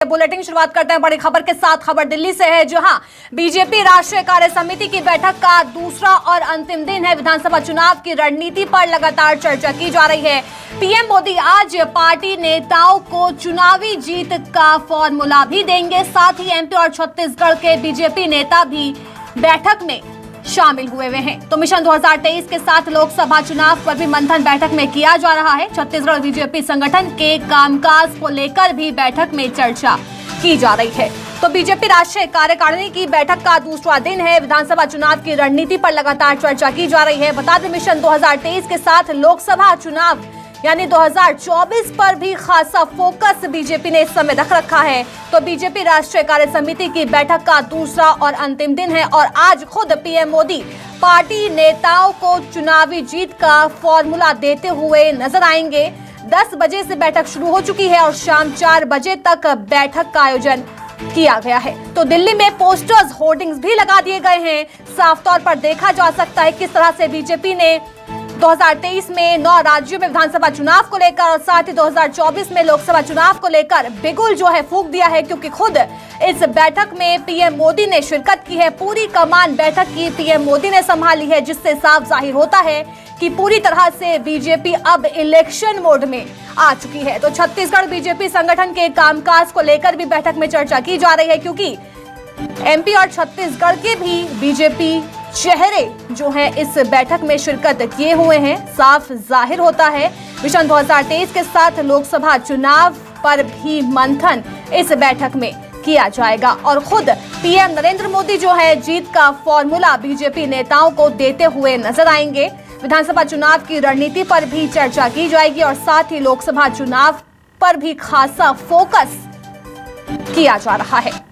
Bulletin शुरुआत करते हैं बड़ी खबर के साथ। खबर दिल्ली से है, जहां बीजेपी राष्ट्रीय कार्य समिति की बैठक का दूसरा और अंतिम दिन है। विधानसभा चुनाव की रणनीति पर लगातार चर्चा की जा रही है। पीएम मोदी आज पार्टी नेताओं को चुनावी जीत का फॉर्मूला भी देंगे। साथ ही एमपी और छत्तीसगढ़ के बीजेपी नेता भी बैठक में शामिल हुए हैं। तो मिशन 2023 के साथ लोकसभा चुनाव पर भी मंथन बैठक में किया जा रहा है। छत्तीसगढ़ बीजेपी संगठन के कामकाज को लेकर भी बैठक में चर्चा की जा रही है। तो बीजेपी राष्ट्रीय कार्यकारिणी की बैठक का दूसरा दिन है। विधानसभा चुनाव की रणनीति पर लगातार चर्चा की जा रही है। बता दें, मिशन 2023 के साथ लोकसभा चुनाव यानी 2024 पर भी खासा फोकस बीजेपी ने इस समय रख रखा है। तो बीजेपी राष्ट्रीय कार्य समिति की बैठक का दूसरा और अंतिम दिन है और आज खुद पीएम मोदी पार्टी नेताओं को चुनावी जीत का फॉर्मूला देते हुए नजर आएंगे। 10 बजे से बैठक शुरू हो चुकी है और शाम 4 बजे तक बैठक का आयोजन किया गया है। तो दिल्ली में पोस्टर्स, होर्डिंग्स भी लगा दिए गए हैं। साफ तौर पर देखा जा सकता है किस तरह से बीजेपी ने 2023 में 9 राज्यों में विधानसभा चुनाव को लेकर और साथ ही 2024 में लोकसभा चुनाव को लेकर बिगुल जो है फूंक दिया है, क्योंकि खुद इस बैठक में पीएम मोदी ने शिरकत की है। पूरी कमान बैठक की पीएम मोदी ने संभाली है, जिससे साफ जाहिर होता है कि पूरी तरह से बीजेपी अब इलेक्शन मोड में आ चुकी है। तो छत्तीसगढ़ बीजेपी संगठन के कामकाज को लेकर भी बैठक में चर्चा की जा रही है, क्योंकि एमपी और छत्तीसगढ़ के भी बीजेपी चेहरे जो हैं इस बैठक में शिरकत किए हुए हैं। साफ जाहिर होता है मिशन 2023 के साथ लोकसभा चुनाव पर भी मंथन इस बैठक में किया जाएगा और खुद पीएम नरेंद्र मोदी जो है जीत का फॉर्मूला बीजेपी नेताओं को देते हुए नजर आएंगे। विधानसभा चुनाव की रणनीति पर भी चर्चा की जाएगी और साथ ही लोकसभा चुनाव पर भी खासा फोकस किया जा रहा है।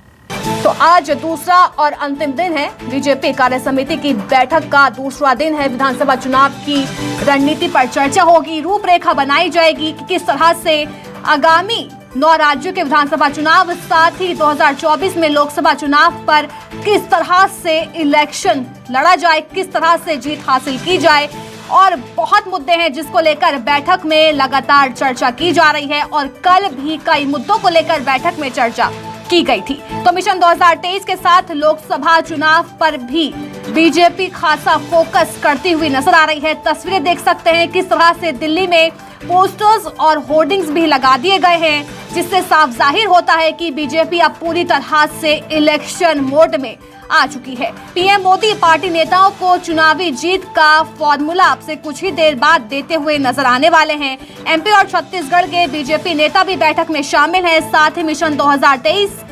तो आज दूसरा और अंतिम दिन है। बीजेपी कार्य समिति की बैठक का दूसरा दिन है। विधानसभा चुनाव की रणनीति पर चर्चा होगी, रूपरेखा बनाई जाएगी कि किस तरह से आगामी 9 राज्यों के विधानसभा चुनाव, साथ ही 2024 में लोकसभा चुनाव पर किस तरह से इलेक्शन लड़ा जाए, किस तरह से जीत हासिल की जाए। और बहुत मुद्दे हैं जिसको लेकर बैठक में लगातार चर्चा की जा रही है और कल भी कई मुद्दों को लेकर बैठक में चर्चा की गई थी। तो मिशन 2023 के साथ लोकसभा चुनाव पर भी बीजेपी खासा फोकस करती हुई नजर आ रही है। तस्वीरें देख सकते हैं किस तरह से दिल्ली में पोस्टर्स और होर्डिंग्स भी लगा दिए गए हैं, जिससे साफ जाहिर होता है कि बीजेपी अब पूरी तरह से इलेक्शन मोड में आ चुकी है। पीएम मोदी पार्टी नेताओं को चुनावी जीत का फॉर्मूला अब से कुछ ही देर बाद देते हुए नजर आने वाले हैं। एमपी और छत्तीसगढ़ के बीजेपी नेता भी बैठक में शामिल हैं। साथ ही मिशन 2023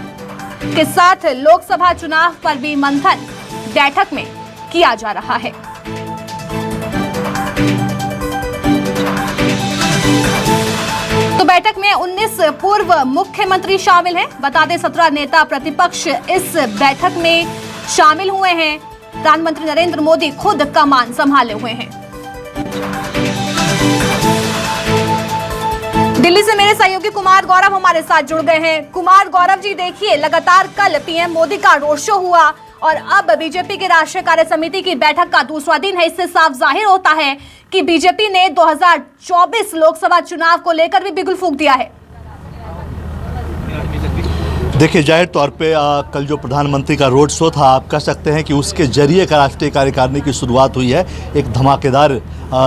के साथ लोकसभा चुनाव पर भी मंथन बैठक में किया जा रहा है। तो बैठक में 19 पूर्व मुख्यमंत्री शामिल हैं। बता दें 17 नेता प्रतिपक्ष इस बैठक में शामिल हुए हैं। प्रधानमंत्री नरेंद्र मोदी खुद कमान संभाले हुए हैं। दिल्ली से मेरे सहयोगी कुमार गौरव हमारे साथ जुड़ गए हैं। कुमार गौरव जी, देखिए लगातार कल पीएम मोदी का रोड शो हुआ और अब बीजेपी की राष्ट्रीय कार्य समिति की बैठक का दूसरा दिन है। इससे साफ जाहिर होता है कि बीजेपी ने 2024 लोकसभा चुनाव को लेकर भी बिगुल फूंक दिया है। देखिए, जाहिर तौर पे कल जो प्रधानमंत्री का रोड शो था, आप कह सकते हैं कि उसके जरिए का राष्ट्रीय कार्यकारिणी की शुरुआत हुई है। एक धमाकेदार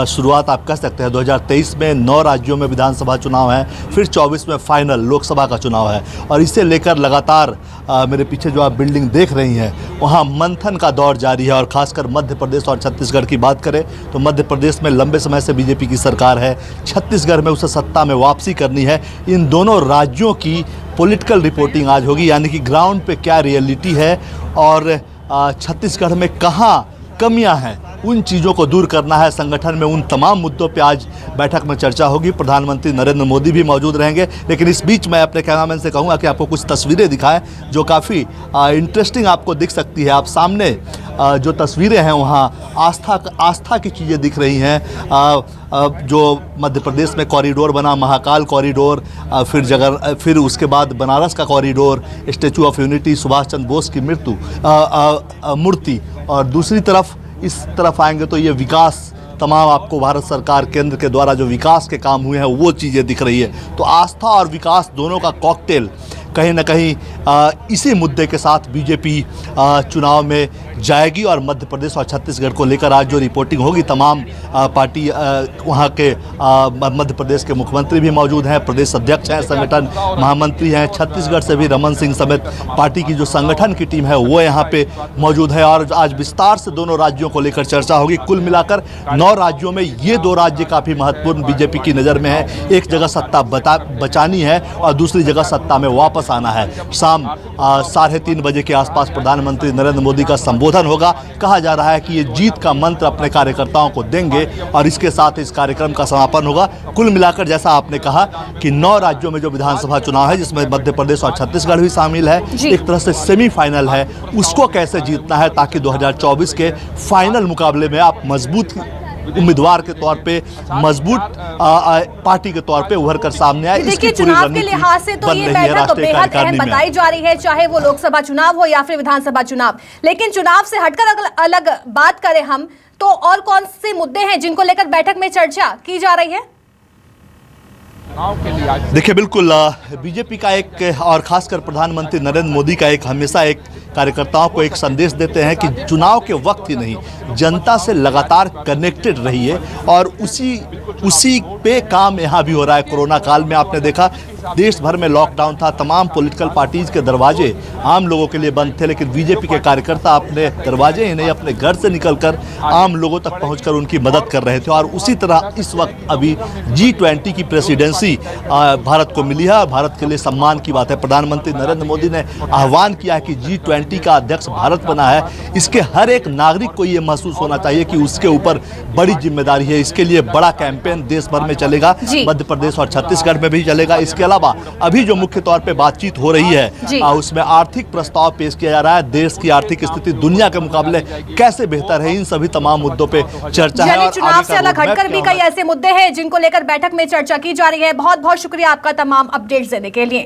शुरुआत आप कह सकते हैं। 2023 में 9 राज्यों में विधानसभा चुनाव है, फिर 24 में फाइनल लोकसभा का चुनाव है और इसे लेकर लगातार मेरे पीछे जो आप बिल्डिंग देख रही हैं वहाँ मंथन का दौर जारी है। और खासकर मध्य प्रदेश और छत्तीसगढ़ की बात करें तो मध्य प्रदेश में लंबे समय से बीजेपी की सरकार है, छत्तीसगढ़ में उसे सत्ता में वापसी करनी है। इन दोनों राज्यों की पॉलिटिकल रिपोर्टिंग आज होगी, यानी कि ग्राउंड पे क्या रियलिटी है और छत्तीसगढ़ में कहाँ कमियां हैं, उन चीज़ों को दूर करना है। संगठन में उन तमाम मुद्दों पे आज बैठक में चर्चा होगी। प्रधानमंत्री नरेंद्र मोदी भी मौजूद रहेंगे। लेकिन इस बीच मैं अपने कैमरामैन से कहूँगा कि आपको कुछ तस्वीरें दिखाएं जो काफ़ी इंटरेस्टिंग आपको दिख सकती है। आप सामने जो तस्वीरें हैं वहाँ आस्था की चीज़ें दिख रही हैं। जो मध्य प्रदेश में कॉरिडोर बना, महाकाल कॉरिडोर, फिर उसके बाद बनारस का corridor, Statue of Unity, Subhash Chandra Bose की मूर्ति, और दूसरी तरफ इस तरफ आएंगे तो ये विकास, तमाम आपको भारत सरकार केंद्र के द्वारा जो विकास के काम हुए हैं वो चीज़ें दिख रही है। तो आस्था और विकास दोनों का कॉकटेल कहीं ना कहीं इसी मुद्दे के साथ बीजेपी चुनाव में जाएगी और मध्य प्रदेश और छत्तीसगढ़ को लेकर आज जो रिपोर्टिंग होगी, तमाम पार्टी वहाँ के मध्य प्रदेश के मुख्यमंत्री भी मौजूद हैं, प्रदेश अध्यक्ष हैं, संगठन महामंत्री हैं, छत्तीसगढ़ से भी रमन सिंह समेत पार्टी की जो संगठन की टीम है वो यहाँ पे मौजूद है और आज विस्तार से दोनों राज्यों को लेकर चर्चा होगी। कुल मिलाकर 9 राज्यों में ये 2 राज्य काफ़ी महत्वपूर्ण बीजेपी की नज़र में है। एक जगह सत्ता बचानी है और दूसरी जगह सत्ता में वापस आना है। शाम 3:30 बजे के आसपास प्रधानमंत्री नरेंद्र मोदी का संबोधन होगा। कहा जा रहा है कि ये जीत का मंत्र अपने कार्यकर्ताओं को देंगे और इसके साथ इस कार्यक्रम का समापन होगा। कुल मिलाकर जैसा आपने कहा कि 9 राज्यों में जो विधानसभा चुनाव है, जिसमें मध्य प्रदेश और छत्तीसगढ़ भी शामिल है, एक तरह से सेमीफाइनल है। उसको कैसे जीतना है ताकि 2024 के फाइनल मुकाबले में आप मजबूत उम्मीदवार के तौर पे, मजबूत पार्टी के तौर पे उभर कर सामने आए। देखिए, चुनाव के लिहाज से तो ये बैठक बेहद अहम बताई जा रही है, चाहे वो लोकसभा चुनाव हो या फिर विधानसभा चुनाव। लेकिन चुनाव से हटकर अलग बात करें हम तो और कौन से मुद्दे हैं जिनको लेकर बैठक में चर्चा की जा रही है? देखिए, बिल्कुल बीजेपी का एक और खासकर प्रधानमंत्री नरेंद्र मोदी का एक हमेशा एक कार्यकर्ताओं को एक संदेश देते हैं कि चुनाव के वक्त ही नहीं, जनता से लगातार कनेक्टेड रहिए और उसी पे काम यहाँ भी हो रहा है। कोरोना काल में आपने देखा देश भर में लॉकडाउन था, तमाम पॉलिटिकल पार्टीज के दरवाजे आम लोगों के लिए बंद थे, लेकिन बीजेपी के कार्यकर्ता अपने दरवाजे ही नहीं, अपने घर से निकलकर आम लोगों तक पहुंचकर उनकी मदद कर रहे थे। और उसी तरह इस वक्त अभी G20 की प्रेसिडेंसी भारत को मिली है। भारत के लिए सम्मान की बात है। प्रधानमंत्री नरेंद्र मोदी ने आह्वान किया है कि G20 का अध्यक्ष भारत बना है, इसके हर एक नागरिक को ये महसूस होना चाहिए कि उसके ऊपर बड़ी जिम्मेदारी है। इसके लिए बड़ा कैंपेन देश भर में चलेगा, मध्य प्रदेश और छत्तीसगढ़ में भी चलेगा। इसके अलावा अभी जो मुख्य तौर पे बातचीत हो रही है उसमें आर्थिक प्रस्ताव पेश किया जा रहा है। देश की आर्थिक स्थिति दुनिया के मुकाबले कैसे बेहतर है, इन सभी तमाम मुद्दों पे चर्चा है। और चुनाव से अलग हटकर भी कई ऐसे मुद्दे हैं जिनको लेकर बैठक में चर्चा की जा रही है। बहुत बहुत शुक्रिया आपका तमाम अपडेट्स देने के लिए।